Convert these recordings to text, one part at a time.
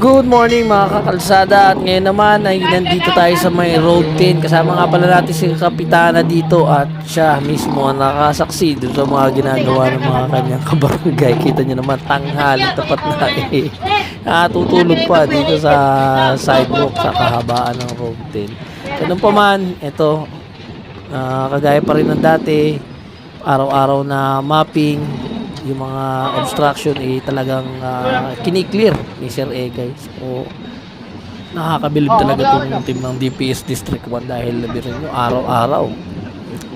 Good morning mga kakalsada, at ngayon naman ay nandito tayo sa may Road 10. Kasama nga pala natin si Kapitana dito at siya mismo ang nakasaksi dito sa mga ginagawa ng mga kanyang kabarangay. Kita nyo naman, tanghali, tapat na natutulog pa dito sa sidewalk sa kahabaan ng Road 10. Ganun pa man, ito, kagaya pa rin ng dati, araw-araw na mapping, yung mga obstruction talagang kiniklear ni Sir Egay. So nakakabilib talaga itong team ng DPS District 1 dahil nabirin nyo, araw-araw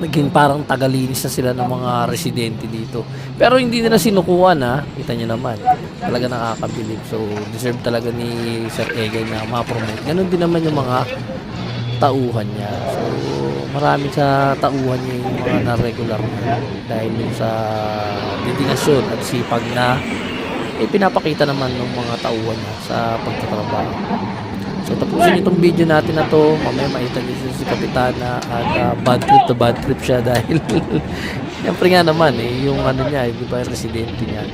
naging parang tagalinis na sila ng mga residente dito, pero hindi nila sinukuhan. Kita nyo naman, talaga nakakabilib. So deserve talaga ni Sir Egay na ma-promote. Ganun din naman yung mga tauhan niya. So marami sa tauhan niya yung mga na-regular dahil sa dedikasyon at sipag na pinapakita naman ng mga tauhan niya sa pagtatrabaho. So tapusin itong video natin na to. Mamaya makita niyo si Kapitana at bad trip siya dahil siyempre nga naman yung ano niya, di ba, yung residente niya,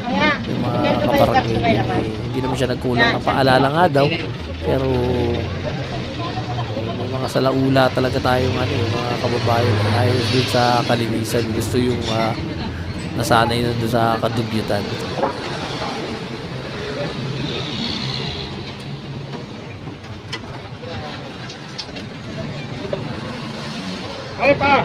yung mga kabarangay niya, hindi naman siya nagkulang ng paalala nga daw, pero mga salaula talaga tayong mga kababayan dahil dun sa kalinisan. Gusto yung nasanay na dun sa kadugyutan. Ay pa!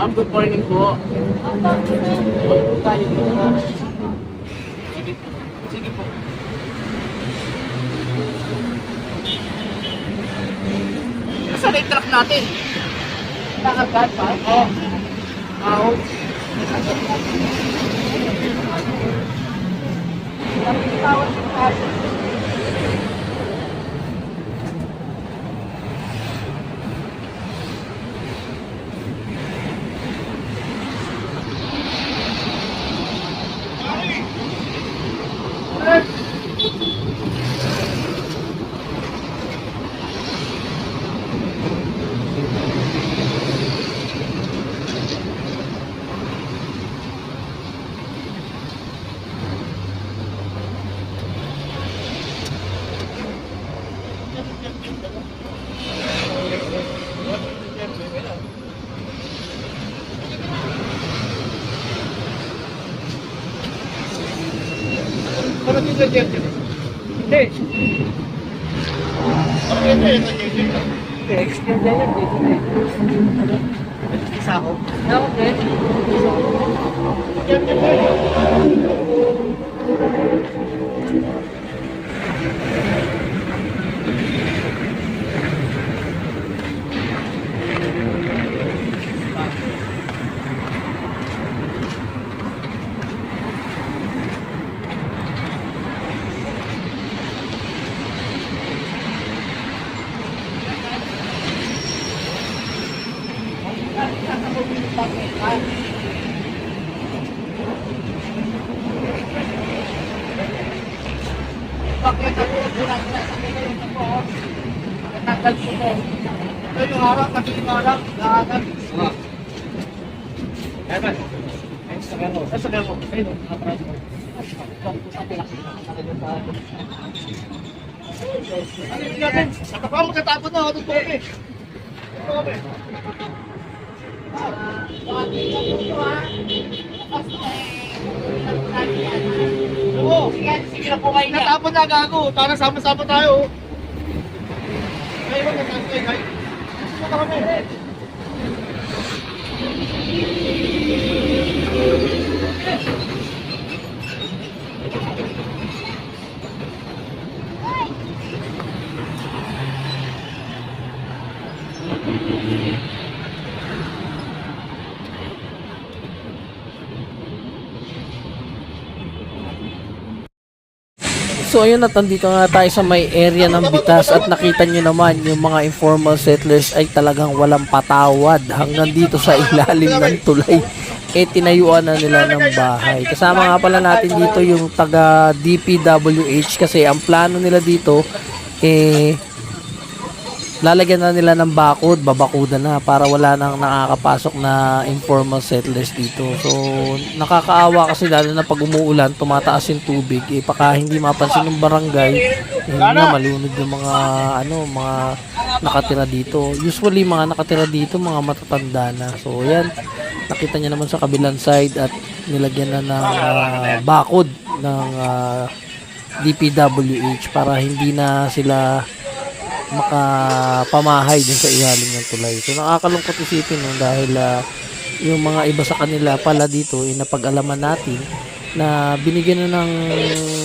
Ma'am, good morning po. Sige po. Saan na yung truck natin? Nakagad pa? Oo. Oo. Hindi. Extend na yan dito na eh. Isa ako. Okay. Bakit ako bulan-bulan sa kanya po? Tagal po po. Ito yung harap, pati yung harap. Lahat. Evan. Sa gano. Sa gano. Ayun. Ano yung natin? Saka pa magkatapon na. Ito po kami. Ito kami. Oo. Sige na po kayo. Natapon na gago. Para sama-sama tayo. Ngayon, natapon kayo. Gusto ka kami. So ayun, at nandito nga tayo sa may area ng Bitas at nakita nyo naman yung mga informal settlers ay talagang walang patawad hanggang dito sa ilalim ng tulay. Tinayuan na nila ng bahay. Kasama nga pala natin dito yung taga DPWH kasi ang plano nila dito lalagyan na nila ng bakod, babakuda na para wala nang nakakapasok na informal settlers dito. So, nakakaawa kasi lalo na pag umuulan, tumataas yung tubig. Baka hindi mapansin ng barangay, hindi na malunod yung mga nakatira dito. Usually, mga nakatira dito, mga matatanda na. So, yan. Nakita niyo naman sa kabilang side at nilagyan na ng bakod ng DPWH para hindi na sila makapamahay din sa ilalim ng tulay. So nakakalungkot isipin dahil yung mga iba sa kanila pala dito napag-alaman natin na binigyan na ng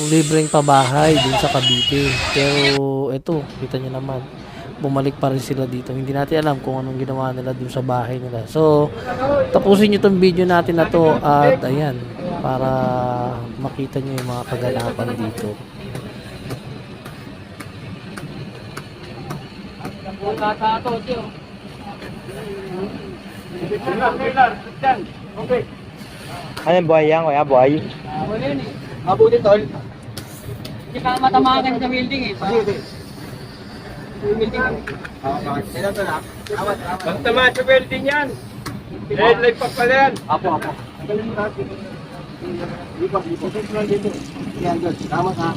libreng pabahay din sa Cavite. Pero eto, kita nyo naman, bumalik pa rin sila dito. Hindi natin alam kung anong ginawa nila dun sa bahay nila. So tapusin nyo tong video natin na to at ayan, para makita nyo yung mga kaganapan dito. Okay. Ano yung buhay yan, kuya? Buhay? Wala yun eh. Mabuti tol. Hindi ka matamakan sa building eh. Sige. Building eh. Ilan to na? Pag tamaan sa building yan. Headlight pa pala yan. Apo. Galing mo lahat dito. Lipat. Dito. Yan, good. Tama ka.